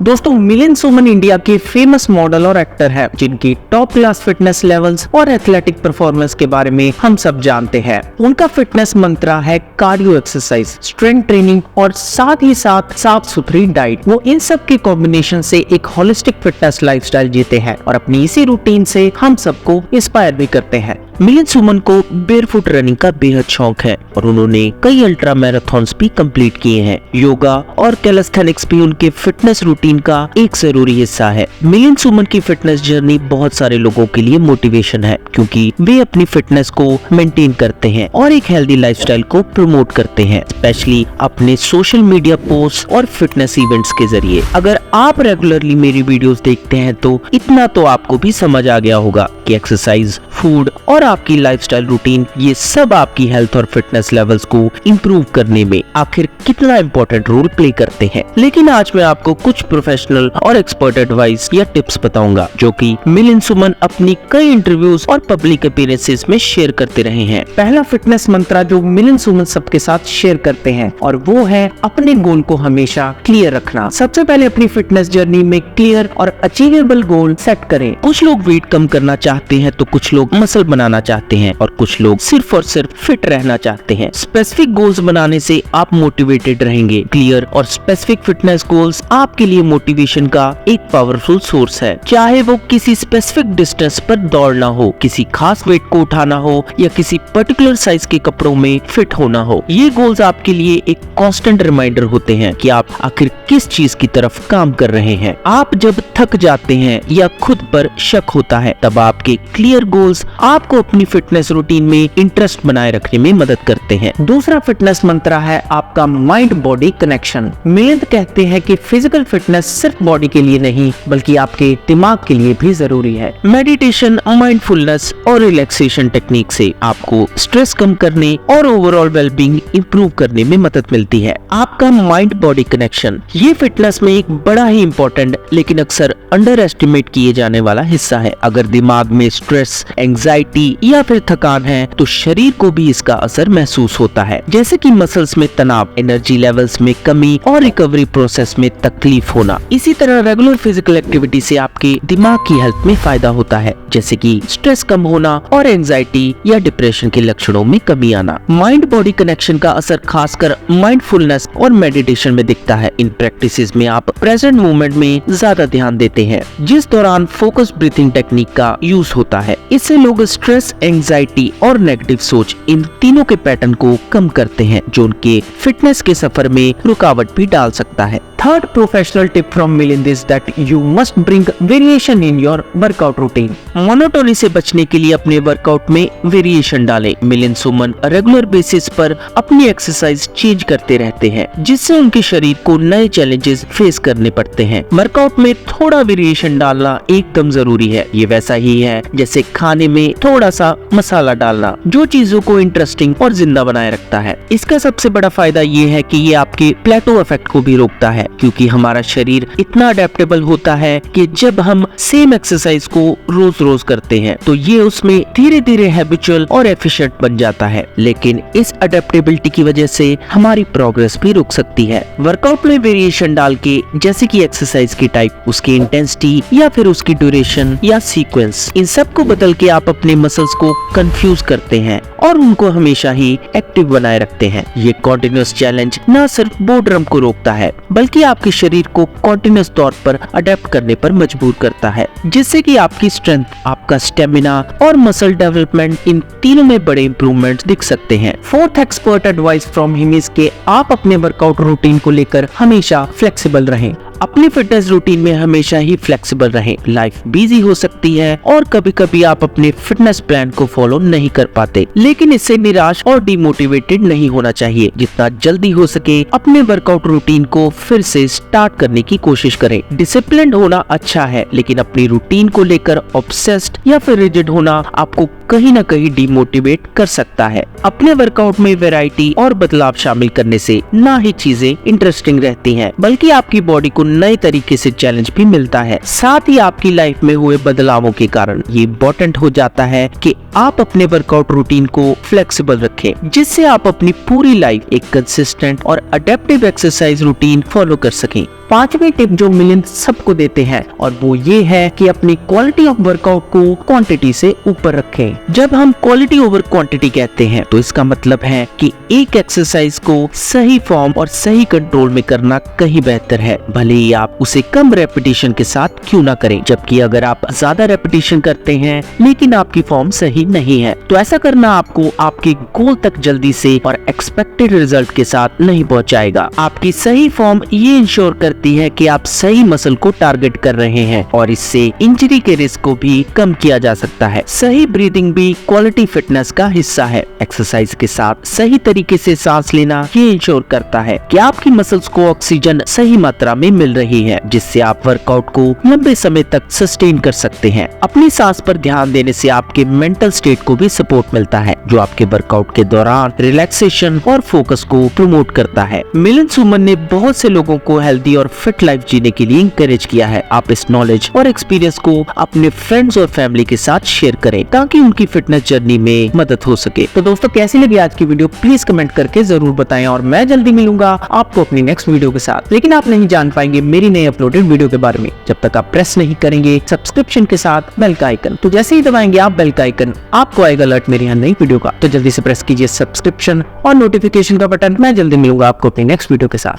दोस्तों, मिलिंद सुमन इंडिया के famous model और एक्टर है जिनकी टॉप क्लास फिटनेस लेवल्स और एथलेटिक परफॉर्मेंस के बारे में हम सब जानते हैं। उनका फिटनेस मंत्र है कार्डियो एक्सरसाइज, स्ट्रेंथ ट्रेनिंग और साथ ही साथ साफ सुथरी डाइट। वो इन सब के कॉम्बिनेशन से एक होलिस्टिक फिटनेस लाइफस्टाइल जीते हैं और अपनी इसी रूटीन से हम सबको इंस्पायर भी करते हैं। मिलिंद सुमन को बेयरफुट रनिंग का बेहद शौक है और उन्होंने कई अल्ट्रा मैराथन्स भी कंप्लीट किए हैं। योगा और कैलिस्थेनिक्स भी उनके फिटनेस रूटीन का एक जरूरी हिस्सा है। मिलिंद सुमन की फिटनेस जर्नी बहुत सारे लोगों के लिए मोटिवेशन है, क्योंकि वे अपनी फिटनेस को मेंटेन करते हैं और एक हेल्दी लाइफस्टाइल को प्रमोट करते हैं, स्पेशली अपने सोशल मीडिया पोस्ट और फिटनेस इवेंट्स के जरिए। अगर आप रेगुलरली मेरी वीडियोस देखते हैं तो इतना तो आपको भी समझ आ गया होगा कि एक्सरसाइज, फूड और आपकी लाइफस्टाइल रूटीन, ये सब आपकी हेल्थ और फिटनेस लेवल्स को इंप्रूव करने में आखिर कितना इंपॉर्टेंट रोल प्ले करते हैं। लेकिन आज मैं आपको कुछ प्रोफेशनल और एक्सपर्ट एडवाइस या टिप्स बताऊंगा जो कि मिलिंद सुमन अपनी कई इंटरव्यूज और पब्लिक अपीयरेंसेस में शेयर करते रहे हैं। पहला फिटनेस मंत्र जो मिलिंद सुमन सबके साथ शेयर करते हैं और वो है अपने गोल को हमेशा क्लियर रखना। सबसे पहले अपनी फिटनेस जर्नी में क्लियर और अचीवेबल गोल सेट करें। कुछ लोग वेट कम करना चाहते हैं तो कुछ लोग मसल बनाना चाहते हैं और कुछ लोग सिर्फ और सिर्फ फिट रहना चाहते हैं। स्पेसिफिक गोल्स बनाने से आप मोटिवेटेड रहेंगे। क्लियर और स्पेसिफिक फिटनेस गोल्स आपके लिए मोटिवेशन का एक पावरफुल सोर्स है। चाहे वो किसी स्पेसिफिक डिस्टेंस पर दौड़ना हो, किसी खास वेट को उठाना हो या किसी पर्टिकुलर साइज के कपड़ों में फिट होना हो, ये गोल्स आपके लिए एक कांस्टेंट रिमाइंडर होते हैं कि आप आखिर किस चीज की तरफ काम कर रहे हैं। आप जब थक जाते हैं या खुद पर शक होता है, तब आपके क्लियर गोल्स आपको अपनी फिटनेस रूटीन में इंटरेस्ट बनाए रखने में मदद करते हैं। दूसरा फिटनेस मंत्र है आपका माइंड बॉडी कनेक्शन। मिलिंद कहते हैं कि फिजिकल फिटनेस सिर्फ बॉडी के लिए नहीं बल्कि आपके दिमाग के लिए भी जरूरी है। मेडिटेशन, माइंडफुलनेस और रिलैक्सेशन टेक्निक से आपको स्ट्रेस कम करने और ओवरऑल वेलबींग इंप्रूव करने में मदद मिलती है। आपका माइंड बॉडी कनेक्शन ये फिटनेस में एक बड़ा ही इंपॉर्टेंट लेकिन अक्सर अंडर एस्टिमेट किए जाने वाला हिस्सा है। अगर दिमाग में स्ट्रेस, एंजाइटी या फिर थकान है तो शरीर को भी इसका असर महसूस होता है, जैसे कि मसल्स में तनाव, एनर्जी लेवल्स में कमी और रिकवरी प्रोसेस में तकलीफ होना। इसी तरह रेगुलर फिजिकल एक्टिविटी से आपके दिमाग की हेल्थ में फायदा होता है, जैसे कि स्ट्रेस कम होना और एंजाइटी या डिप्रेशन के लक्षणों में कमी आना। माइंड बॉडी कनेक्शन का असर खासकर माइंडफुलनेस और मेडिटेशन में दिखता है। इन प्रैक्टिसेस में आप प्रेजेंट मोमेंट में ज्यादा ध्यान देते हैं, जिस दौरान फोकस ब्रीथिंग टेक्निक का यूज होता है। इससे लोग स्ट्रेस, एंजाइटी और नेगेटिव सोच, इन तीनों के पैटर्न को कम करते हैं, जो उनके फिटनेस के सफर में रुकावट भी डाल सकता है। Third professional tip from Milind is that you must bring variation in your workout routine. Monotony से बचने के लिए अपने वर्कआउट में वेरिएशन डालें। मिलिंद सुमन रेगुलर बेसिस पर अपनी एक्सरसाइज चेंज करते रहते हैं, जिससे उनके शरीर को नए चैलेंजेस फेस करने पड़ते हैं। वर्कआउट में थोड़ा वेरिएशन डालना एकदम जरूरी है। ये वैसा ही है जैसे खाने में थोड़ा सा मसाला डालना, जो चीजों को इंटरेस्टिंग और जिंदा बनाए रखता है। इसका सबसे बड़ा फायदा ये है कि ये आपके प्लेटो इफेक्ट को भी रोकता है, क्योंकि हमारा शरीर इतना अडेप्टेबल होता है कि जब हम सेम एक्सरसाइज को रोज रोज करते हैं तो ये उसमें धीरे धीरे हैबिचुअल और एफिशिएंट बन जाता है। लेकिन इस अडेप्टेबिलिटी की वजह से हमारी प्रोग्रेस भी रुक सकती है। वर्कआउट में वेरिएशन डाल के, जैसे कि एक्सरसाइज की टाइप, उसकी इंटेंसिटी या फिर उसकी ड्यूरेशन या सीक्वेंस, इन सब को बदल के आप अपने मसल्स को कंफ्यूज करते हैं और उनको हमेशा ही एक्टिव बनाए रखते हैं। ये कॉन्टिन्यूअस चैलेंज न सिर्फ बोर्डरम को रोकता है बल्कि आपके शरीर को कॉन्टिन्यूअस तौर पर अडेप्ट करने पर मजबूर करता है, जिससे कि आपकी स्ट्रेंथ, आपका स्टेमिना और मसल डेवलपमेंट, इन तीनों में बड़े इंप्रूवमेंट्स दिख सकते हैं। Fourth expert advice from him is के आप अपने वर्कआउट रूटीन को लेकर हमेशा फ्लेक्सिबल रहें। अपनी फिटनेस रूटीन में हमेशा ही फ्लेक्सिबल रहें। लाइफ बिजी हो सकती है और कभी कभी आप अपने फिटनेस प्लान को फॉलो नहीं कर पाते, लेकिन इससे निराश और डिमोटिवेटेड नहीं होना चाहिए। जितना जल्दी हो सके अपने वर्कआउट रूटीन को फिर से स्टार्ट करने की कोशिश करें। डिसिप्लिन्ड होना अच्छा है, लेकिन अपनी रूटीन को लेकर ऑब्सेस्ड या फिर रिजिड होना आपको कहीं न कहीं डिमोटिवेट कर सकता है। अपने वर्कआउट में वैरायटी और बदलाव शामिल करने से ना ही चीजें इंटरेस्टिंग रहती हैं, बल्कि आपकी बॉडी को नए तरीके से चैलेंज भी मिलता है। साथ ही आपकी लाइफ में हुए बदलावों के कारण ये इम्पोर्टेंट हो जाता है कि आप अपने वर्कआउट रूटीन को फ्लेक्सिबल रखें, जिससे आप अपनी पूरी लाइफ एक कंसिस्टेंट और अडेप्टिव एक्सरसाइज रूटीन फॉलो कर सकें। पांचवी टिप जो मिलियंस सबको देते हैं और वो ये है कि अपनी क्वालिटी ऑफ वर्कआउट को क्वांटिटी से ऊपर रखें। जब हम क्वालिटी ओवर क्वांटिटी कहते हैं तो इसका मतलब है कि एक एक्सरसाइज को सही फॉर्म और सही कंट्रोल में करना कहीं बेहतर है, भले ही आप उसे कम रेपिटेशन के साथ क्यों ना करें। जबकि अगर आप ज्यादा रेपिटेशन करते हैं लेकिन आपकी फॉर्म सही नहीं है तो ऐसा करना आपको आपके गोल तक जल्दी से और एक्सपेक्टेड रिजल्ट के साथ नहीं पहुंचाएगा। आपकी सही फॉर्म ये इंश्योर करती है कि आप सही मसल को टारगेट कर रहे हैं और इससे इंजरी के रिस्क को भी कम किया जा सकता है। सही ब्रीदिंग भी क्वालिटी फिटनेस का हिस्सा है। एक्सरसाइज के साथ सही तरीके से सांस लेना ये इंश्योर करता है कि आपकी मसल्स को ऑक्सीजन सही मात्रा में मिल रही है, जिससे आप वर्कआउट को लंबे समय तक सस्टेन कर सकते हैं। अपनी सांस पर ध्यान देने से आपके मेंटल स्टेट को भी सपोर्ट मिलता है, जो आपके वर्कआउट के दौरान रिलैक्सेशन और फोकस को प्रमोट करता है। मिलियन सुमन ने बहुत से लोगों को हेल्दी और फिट लाइफ जीने के लिए इंकरेज किया है। आप इस नॉलेज और एक्सपीरियंस को अपने फ्रेंड्स और फैमिली के साथ शेयर करें ताकि उनकी फिटनेस जर्नी में मदद हो सके। तो दोस्तों, कैसी लगी आज की वीडियो प्लीज कमेंट करके जरूर बताएं और मैं जल्दी मिलूंगा आपको अपनी नेक्स्ट वीडियो के साथ। लेकिन आप नहीं जान पाएंगे मेरी नई अपलोडेड वीडियो के बारे में जब तक आप प्रेस नहीं करेंगे सब्सक्रिप्शन के साथ बेल का आइकन। तो जैसे ही दबाएंगे आप बेल का आइकन, आपको आएगा अलर्ट मेरी नई वीडियो का। तो जल्दी से प्रेस कीजिए सब्सक्रिप्शन और नोटिफिकेशन का बटन। मैं जल्दी मिलूंगा आपको अपनी नेक्स्ट वीडियो के साथ।